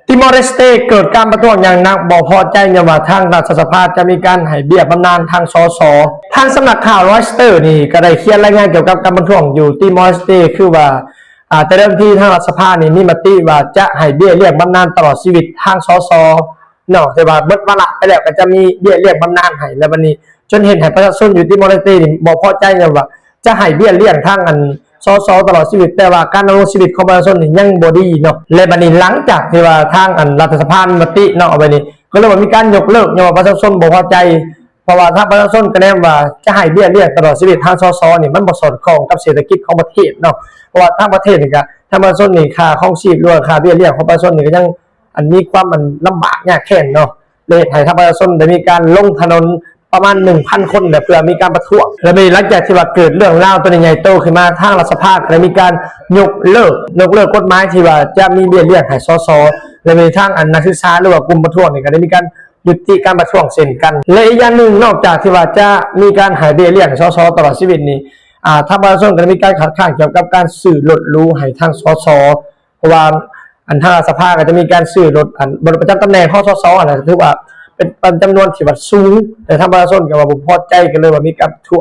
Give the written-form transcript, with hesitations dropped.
ติมอร์เลสเตเกิดการประท้วงอย่างหนักบ่พอใจเนี่ยว่าทางรัฐสภาจะมีการให้เบี้ยบำนาญทางสสทางสำนักข่าวรอยสเตอร์นี่ก็ได้เขียนรายงานเกี่ยวกับการประท้วงอยู่ติมอร์เลสเตคือว่าแต่เริ่มที่ทางรัฐสภานี่มีมติว่าจะให้เบี้ยเลี้ยงบำนาญตลอดชีวิตทางสสเนาะแต่ว่าเบิดวาระไปแล้วก็จะมีเบี้ยเลี้ยงบำนาญให้แล้ววันนี้จนเห็นให้ประชาชนอยู่ติมอร์เลสเตนี่บ่พอใจเนี่ยว่าจะให้เบี้ยเลี้ยงทางสตลอดชีวิตแต่ว่าการดำรงชีวิตของประชาชนนี่ยังบ่ดีเนาะและบัดนี้หลังจากที่ว่าทางรัฐสภามติเนาะเอาไปนี่ก็เลยว่ามีการยกเลิกเนี่ยว่าประชาชนบ่พอใจเพราะว่าทางประชาชนก็แนมว่าจะให้เบี้ยเลี้ยงตลอดชีวิตทางนี่มันบ่สอดคล้องกับเศรษฐกิจของประเทศเนาะเพราะว่าทางประเทศนี่ก็ทางประชาชนนี่ค่าครองชีพหรือว่าค่าเบี้ยเลี้ยงของประชาชนนี่ก็ยังมีความลำบากยากแค้นเนาะเลยให้ทางประชาชนได้มีการลงถนนประมาณ 1,000 คนเพื่อมีการประท้วงและมีหลังจากที่ว่าเกิดเรื่องเล่าตัวใหญ่โตขึ้นมาทางรัฐสภาและมีการยกเลิกกฎหมายที่ว่าจะมีเบี้ยเลี้ยงให้สสและมีทางนักศึกษาหรือว่ากลุ่มประท้วงนี่ก็ได้มีการยุติการประท้วงเช่นกันและอีกอย่างหนึ่งนอกจากที่ว่าจะมีการให้เบี้ยเลี้ยงสสตลอดชีวิตนี้ทางประชาชนก็ได้มีการขัดขานเกี่ยวกับการซื้อรถหรูให้ทางสสเพราะว่าทางรัฐสภาก็จะมีการซื้อรถบริประจำตำแหน่งของสสอะไรถือว่าเป็นจำนวนที่ว่าสูงแต่ทางประชาชนก็ว่าบ่พอใจกันเลยว่ามีการทั่ว